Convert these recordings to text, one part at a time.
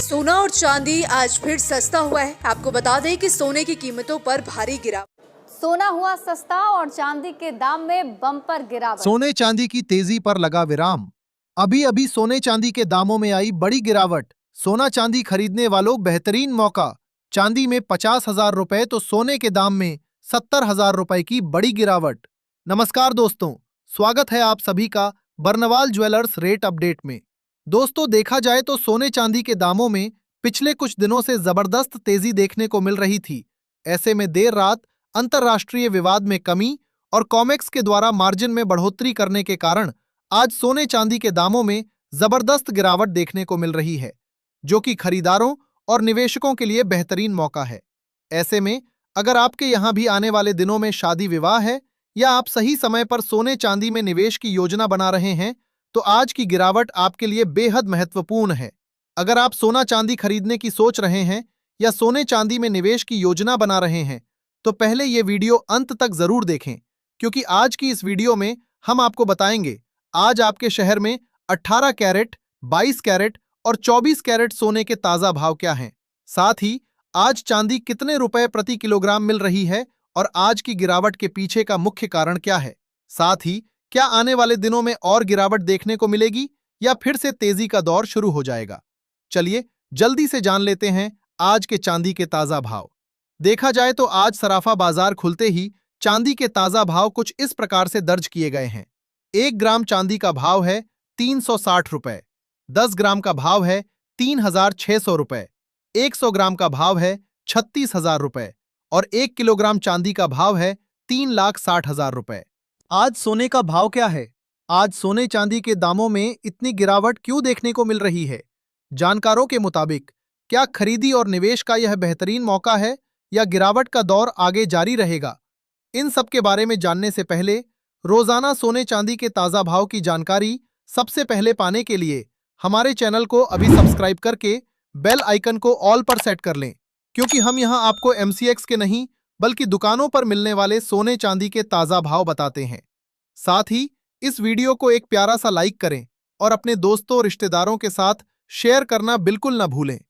सोना और चांदी आज फिर सस्ता हुआ है। आपको बता दें कि सोने की कीमतों पर भारी गिरावट। सोना हुआ सस्ता और चांदी के दाम में बम्पर गिरावट। सोने चांदी की तेजी पर लगा विराम। अभी अभी सोने चांदी के दामों में आई बड़ी गिरावट। सोना चांदी खरीदने वालों बेहतरीन मौका। चांदी में 50,000 रुपए तो सोने के दाम में 70,000 रुपए की बड़ी गिरावट। नमस्कार दोस्तों, स्वागत है आप सभी का बर्नवाल ज्वेलर्स रेट अपडेट में। दोस्तों, देखा जाए तो सोने चांदी के दामों में पिछले कुछ दिनों से जबरदस्त तेजी देखने को मिल रही थी। ऐसे में देर रात अंतर्राष्ट्रीय विवाद में कमी और कॉमेक्स के द्वारा मार्जिन में बढ़ोतरी करने के कारण आज सोने चांदी के दामों में जबरदस्त गिरावट देखने को मिल रही है, जो कि खरीदारों और निवेशकों के लिए बेहतरीन मौका है। ऐसे में अगर आपके यहां भी आने वाले दिनों में शादी विवाह है या आप सही समय पर सोने चांदी में निवेश की योजना बना रहे हैं, तो आज की गिरावट आपके लिए बेहद महत्वपूर्ण है। अगर आप सोना चांदी खरीदने की सोच रहे हैं या सोने चांदी में निवेश की योजना बना रहे हैं, तो पहले ये वीडियो अंत तक जरूर देखें, क्योंकि आज की इस वीडियो में हम आपको बताएंगे आज आपके शहर में 18 कैरेट, 22 कैरेट और 24 कैरेट सोने के ताजा भाव क्या हैं। साथ ही आज चांदी कितने रुपए प्रति किलोग्राम मिल रही है और आज की गिरावट के पीछे का मुख्य कारण क्या है। साथ ही क्या आने वाले दिनों में और गिरावट देखने को मिलेगी या फिर से तेजी का दौर शुरू हो जाएगा। चलिए जल्दी से जान लेते हैं आज के चांदी के ताजा भाव। देखा जाए तो आज सराफा बाजार खुलते ही चांदी के ताजा भाव कुछ इस प्रकार से दर्ज किए गए हैं। 1 ग्राम चांदी का भाव है 360 रुपए, 10 ग्राम का भाव है 3,600 रुपए, 100 ग्राम का भाव है 36,000 रुपए और 1 किलोग्राम चांदी का भाव है 3,60,000 रुपए। आज सोने का भाव क्या है? आज सोने चांदी के दामों में इतनी गिरावट क्यों देखने को मिल रही है? जानकारों के मुताबिक क्या खरीदी और निवेश का यह बेहतरीन मौका है या गिरावट का दौर आगे जारी रहेगा? इन सब के बारे में जानने से पहले रोजाना सोने चांदी के ताजा भाव की जानकारी सबसे पहले पाने के लिए हमारे चैनल को अभी सब्सक्राइब करके बेल आइकन को ऑल पर सेट कर लें, क्योंकि हम यहां आपको MCX के नहीं बल्कि दुकानों पर मिलने वाले सोने चांदी के ताजा भाव बताते हैं। साथ ही इस वीडियो को एक प्यारा सा लाइक करें और अपने दोस्तों रिश्तेदारों के साथ शेयर करना बिल्कुल न भूलें।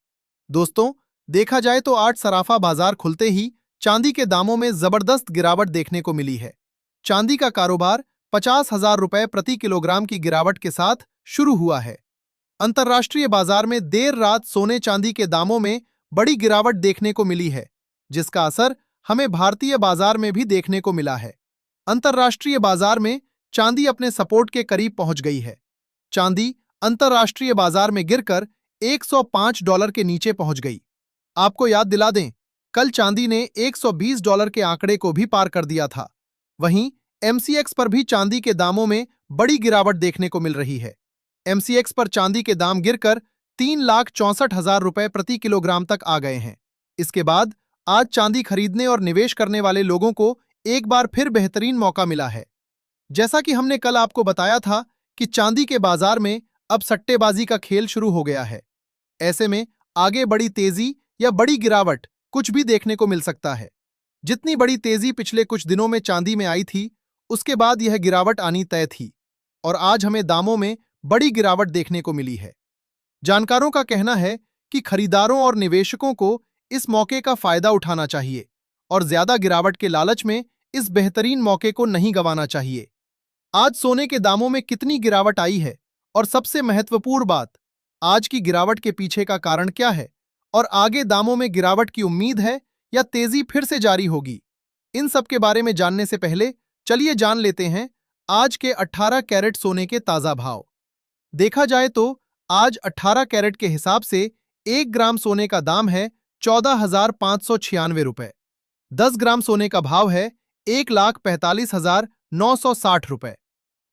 दोस्तों, देखा जाए तो आज सराफा बाजार खुलते ही चांदी के दामों में जबरदस्त गिरावट देखने को मिली है। चांदी का कारोबार 50,000 रुपए प्रति किलोग्राम की गिरावट के साथ शुरू हुआ है। अंतर्राष्ट्रीय बाजार में देर रात सोने चांदी के दामों में बड़ी गिरावट देखने को मिली है, जिसका असर हमें भारतीय बाजार में भी देखने को मिला है। अंतर्राष्ट्रीय बाजार में चांदी अपने सपोर्ट के करीब पहुंच गई है। चांदी अंतर्राष्ट्रीय बाजार में गिरकर $105 के नीचे पहुंच गई। आपको याद दिला दें, कल चांदी ने $120 के आंकड़े को भी पार कर दिया था। वहीं MCX पर भी चांदी के दामों में बड़ी गिरावट देखने को मिल रही है। MCX पर चांदी के दाम गिरकर 3,64,000 रुपए प्रति किलोग्राम तक आ गए हैं। इसके बाद आज चांदी खरीदने और निवेश करने वाले लोगों को एक बार फिर बेहतरीन मौका मिला है। जैसा कि हमने कल आपको बताया था कि चांदी के बाजार में अब सट्टेबाजी का खेल शुरू हो गया है। ऐसे में आगे बड़ी तेजी या बड़ी गिरावट कुछ भी देखने को मिल सकता है। जितनी बड़ी तेजी पिछले कुछ दिनों में चांदी में आई थी, उसके बाद यह गिरावट आनी तय थी और आज हमें दामों में बड़ी गिरावट देखने को मिली है। जानकारों का कहना है कि खरीदारों और निवेशकों को इस मौके का फायदा उठाना चाहिए और ज्यादा गिरावट के लालच में इस बेहतरीन मौके को नहीं गंवाना चाहिए। आज सोने के दामों में कितनी गिरावट आई है और सबसे महत्वपूर्ण बात, आज की गिरावट के पीछे का कारण क्या है और आगे दामों में गिरावट की उम्मीद है या तेजी फिर से जारी होगी। इन सब के बारे में जानने से पहले चलिए जान लेते हैं आज के 18 कैरेट सोने के ताजा भाव। देखा जाए तो आज 18 कैरेट के हिसाब से 1 ग्राम सोने का दाम है 14,596 रुपए, 10 ग्राम सोने का भाव है 1,45,960 रुपए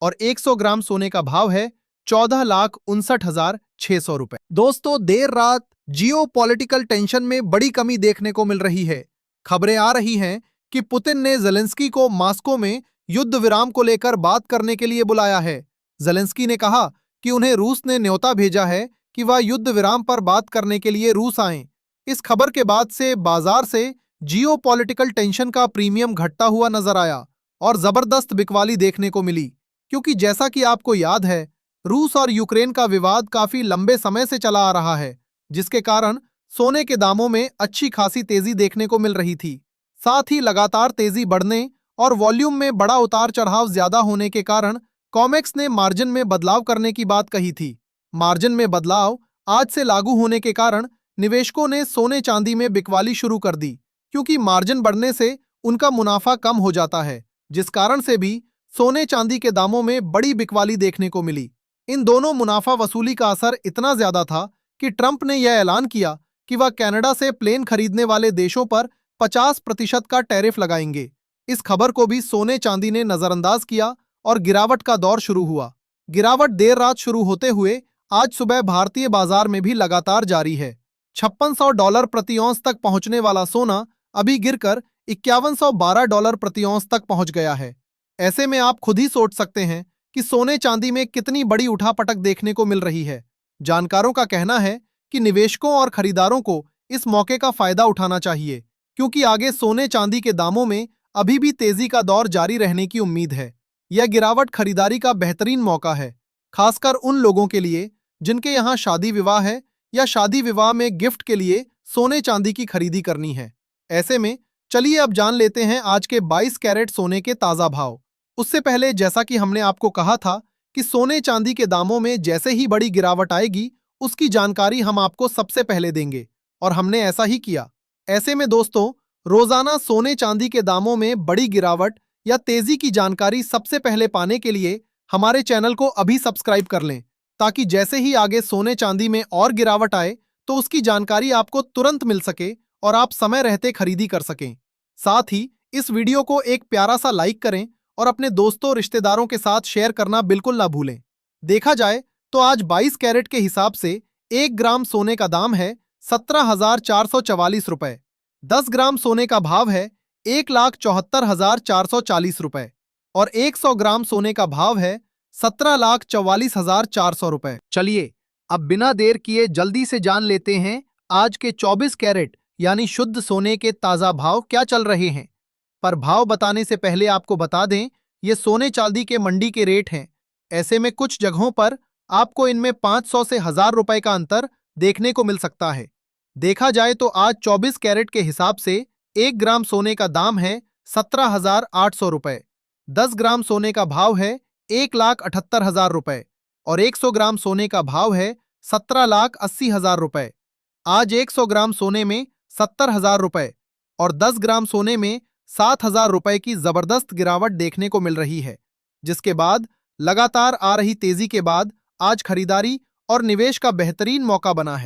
और 100 ग्राम सोने का भाव है 14,59,600 रुपए। दोस्तों, देर रात जियो पॉलिटिकल टेंशन में बड़ी कमी देखने को मिल रही है। खबरें आ रही हैं कि पुतिन ने ज़ेलेंस्की को मॉस्को में युद्ध विराम को लेकर बात करने के लिए बुलाया है। ज़ेलेंस्की ने कहा कि उन्हें रूस ने न्योता भेजा है कि वह युद्ध विराम पर बात करने के लिए रूस आएं। इस खबर के बाद से बाजार से जियो पॉलिटिकल टेंशन का प्रीमियम घटता हुआ नजर आया और जबरदस्त बिकवाली देखने को मिली, क्योंकि जैसा कि आपको याद है, रूस और यूक्रेन का विवाद काफी लंबे समय से चला आ रहा है जिसके कारण सोने के दामों में अच्छी खासी तेजी देखने को मिल रही थी। साथ ही लगातार तेजी बढ़ने और वॉल्यूम में बड़ा उतार चढ़ाव ज्यादा होने के कारण कॉमेक्स ने मार्जिन में बदलाव करने की बात कही थी। मार्जिन में बदलाव आज से लागू होने के कारण निवेशकों ने सोने चांदी में बिकवाली शुरू कर दी, क्योंकि मार्जिन बढ़ने से उनका मुनाफा कम हो जाता है, जिस कारण से भी सोने चांदी के दामों में बड़ी बिकवाली देखने को मिली। इन दोनों मुनाफा वसूली का असर इतना ज्यादा था कि ट्रंप ने यह ऐलान किया कि वह कनाडा से प्लेन खरीदने वाले देशों पर 50% का टैरिफ लगाएंगे। इस खबर को भी सोने चांदी ने नजरअंदाज किया और गिरावट का दौर शुरू हुआ। गिरावट देर रात शुरू होते हुए आज सुबह भारतीय बाजार में भी लगातार जारी है। $5600 प्रति औंस तक पहुंचने वाला सोना अभी गिरकर $5112 प्रति औंस तक पहुंच गया है। ऐसे में आप खुद ही सोच सकते हैं कि सोने चांदी में कितनी बड़ी उठापटक देखने को मिल रही है। जानकारों का कहना है कि निवेशकों और खरीदारों को इस मौके का फायदा उठाना चाहिए, क्योंकि आगे सोने चांदी के दामों में अभी भी तेजी का दौर जारी रहने की उम्मीद है। यह गिरावट खरीदारी का बेहतरीन मौका है, खासकर उन लोगों के लिए जिनके यहाँ शादी विवाह है या शादी विवाह में गिफ्ट के लिए सोने चांदी की खरीदी करनी है। ऐसे में चलिए अब जान लेते हैं आज के 22 कैरेट सोने के ताजा भाव। उससे पहले जैसा कि हमने आपको कहा था कि सोने चांदी के दामों में जैसे ही बड़ी गिरावट आएगी उसकी जानकारी हम आपको सबसे पहले देंगे, और हमने ऐसा ही किया। ऐसे में दोस्तों, रोजाना सोने चांदी के दामों में बड़ी गिरावट या तेजी की जानकारी सबसे पहले पाने के लिए हमारे चैनल को अभी सब्सक्राइब कर लें, ताकि जैसे ही आगे सोने चांदी में और गिरावट आए तो उसकी जानकारी आपको तुरंत मिल सके और आप समय रहते खरीदी कर सकें। साथ ही इस वीडियो को एक प्यारा सा लाइक करें और अपने दोस्तों रिश्तेदारों के साथ शेयर करना बिल्कुल ना भूलें। देखा जाए तो आज 22 कैरेट के हिसाब से 1 ग्राम सोने का दाम है 17,444 रुपए। 10 ग्राम सोने का भाव है 1,74,440 रुपए और 100 ग्राम सोने का भाव है 17,44,400 रुपए। चलिए अब बिना देर किए जल्दी से जान लेते हैं आज के 24 कैरेट यानी शुद्ध सोने के ताजा भाव क्या चल रहे हैं। पर भाव बताने से पहले आपको बता दें, ये सोने चांदी के मंडी के रेट हैं। ऐसे में कुछ जगहों पर आपको इनमें 500 से 1000 रुपए का अंतर देखने को मिल सकता है। देखा जाए तो आज 24 कैरेट के हिसाब से 1 ग्राम सोने का दाम है 17,800 रुपए। 10 ग्राम सोने का भाव है 1,78,000 रुपए और 100 ग्राम सोने का भाव है 17,80,000 रुपए। आज 100 ग्राम सोने में 70,000 रुपए और 10 ग्राम सोने में 7,000 रुपए की जबरदस्त गिरावट देखने को मिल रही है, जिसके बाद लगातार आ रही तेजी के बाद आज खरीदारी और निवेश का बेहतरीन मौका बना है।